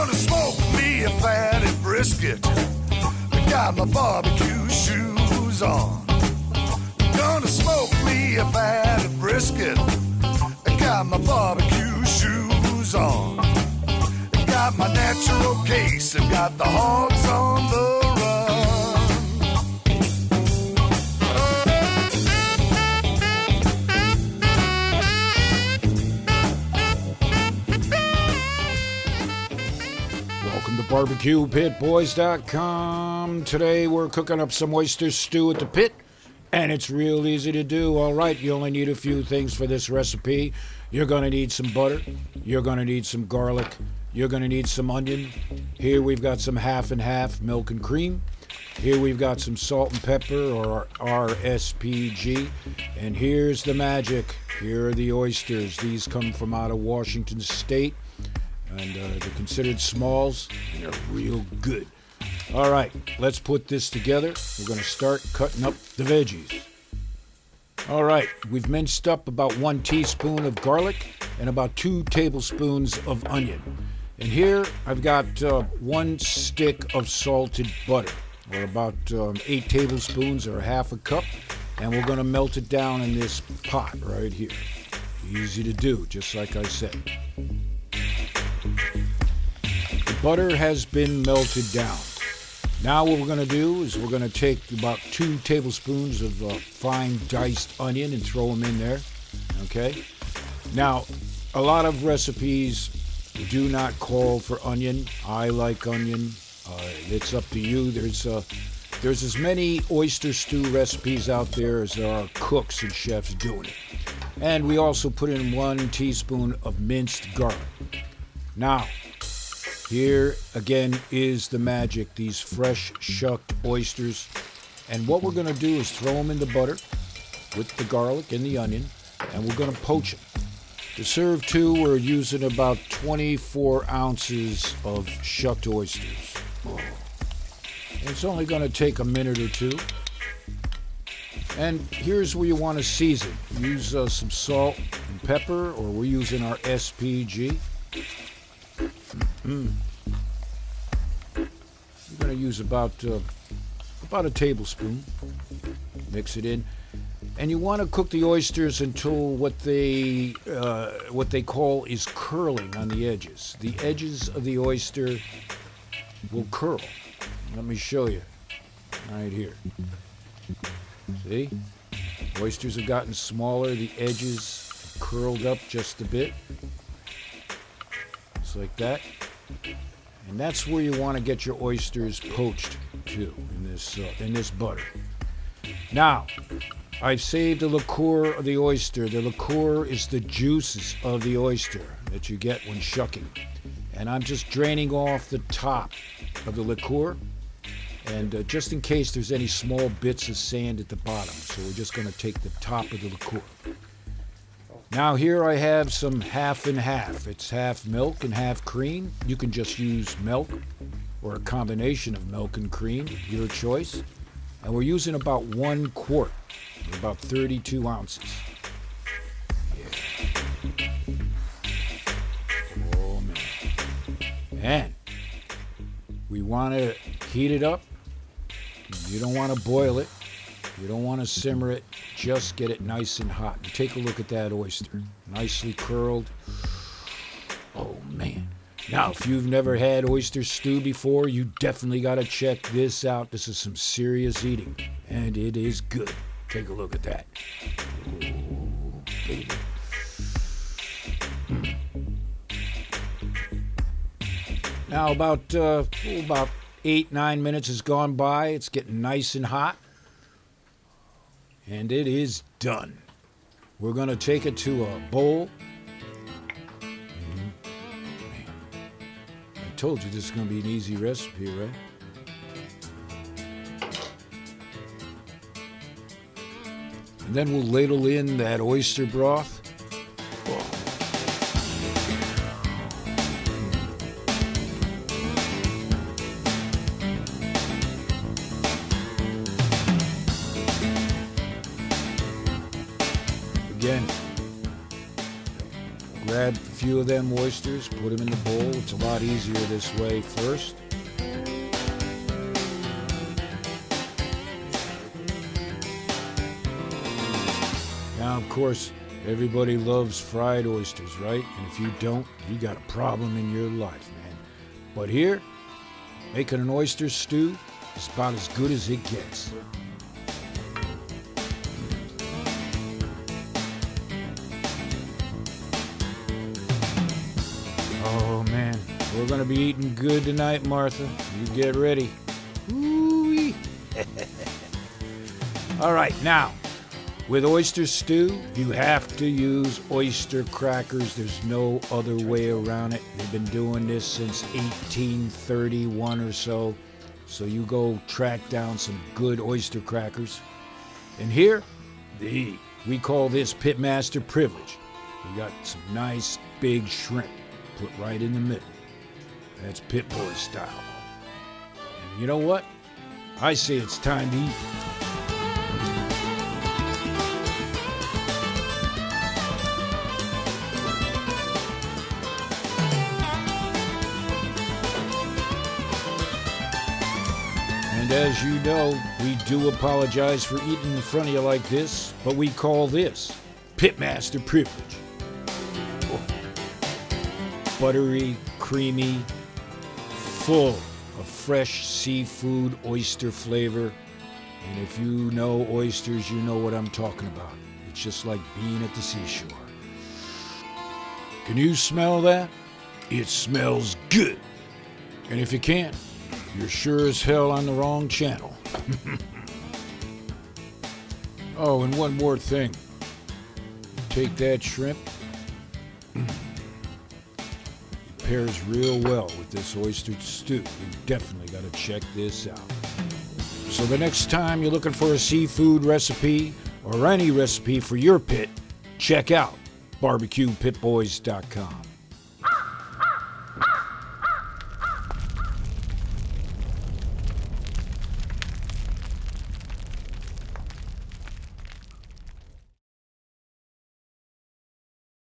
Gonna smoke me a fatty brisket. I got my barbecue shoes on. Gonna smoke me a fatty brisket. I got my barbecue shoes on. Got my natural case and got the hogs on the Welcome to BBQPitBoys.com. Today we're cooking up some oyster stew at the pit, and it's real easy to do. All right, you only need a few things for this recipe. You're going to need some butter. You're going to need some garlic. You're going to need some onion. Here we've got some half and half milk and cream. Here we've got some salt and pepper, or RSPG. And here's the magic. Here are the oysters. These come from out of Washington State. And they're considered smalls, and they're real good. All right, let's put this together. We're going to start cutting up the veggies. All right, we've minced up about 1 teaspoon of garlic and about 2 tablespoons of onion. And here I've got 1 stick of salted butter, or about 8 tablespoons or half a cup. And we're going to melt it down in this pot right here. Easy to do, just like I said. The butter has been melted down. Now what we're going to do is we're going to take about 2 tablespoons of fine diced onion and throw them in there. Okay? Now, a lot of recipes do not call for onion. I like onion. It's up to you. There's as many oyster stew recipes out there as there are cooks and chefs doing it. And we also put in 1 teaspoon of minced garlic. Now, here again is the magic, these fresh shucked oysters. And what we're going to do is throw them in the butter with the garlic and the onion, and we're going to poach them. To serve 2, we're using about 24 ounces of shucked oysters. And it's only going to take a minute or 2. And here's where you want to season. Use some salt and pepper, or we're using our SPG. You're going to use about a tablespoon. Mix it in, and you want to cook the oysters until what they call is curling on the edges. The edges of the oyster will curl. Let me show you. Right here. See? Oysters have gotten smaller. The edges curled up just a bit. Just like that. And that's where you want to get your oysters poached to, in this butter. Now, I've saved the liqueur of the oyster. The liqueur is the juices of the oyster that you get when shucking. And I'm just draining off the top of the liqueur, and just in case there's any small bits of sand at the bottom. So we're just going to take the top of the liqueur. Now here I have some half and half. It's half milk and half cream. You can just use milk or a combination of milk and cream, your choice. And we're using about 1 quart, about 32 ounces. Yeah. Oh man. And we want to heat it up. You don't want to boil it. You don't want to simmer it. Just get it nice and hot. And take a look at that oyster. Nicely curled. Oh, man. Now, if you've never had oyster stew before, you definitely got to check this out. This is some serious eating. And it is good. Take a look at that. Oh, baby. Now, about 8-9 minutes has gone by. It's getting nice and hot. And it is done. We're going to take it to a bowl. I told you this is going to be an easy recipe, right? And then we'll ladle in that oyster broth. Again, grab few of them oysters, put them in the bowl. It's a lot easier this way first. Now, of course, everybody loves fried oysters, right? And if you don't, you got a problem in your life, man. But here, making an oyster stew is about as good as it gets. Oh, man. We're going to be eating good tonight, Martha. You get ready. Ooh-wee. All right, now, with oyster stew, you have to use oyster crackers. There's no other way around it. They've been doing this since 1831 or so. So you go track down some good oyster crackers. And here, we call this Pitmaster Privilege. We got some nice big shrimp put right in the middle. That's Pit Boy style. And you know what? I say it's time to eat. And as you know, we do apologize for eating in front of you like this, but we call this Pitmaster Privilege. Oh. Buttery, creamy, full of fresh seafood oyster flavor. And if you know oysters, you know what I'm talking about. It's just like being at the seashore. Can you smell that? It smells good. And if you can't, you're sure as hell on the wrong channel. Oh, and one more thing. Take that shrimp. It pairs real well with this oyster stew. You definitely got to check this out. So the next time you're looking for a seafood recipe or any recipe for your pit, check out BBQPitBoys.com.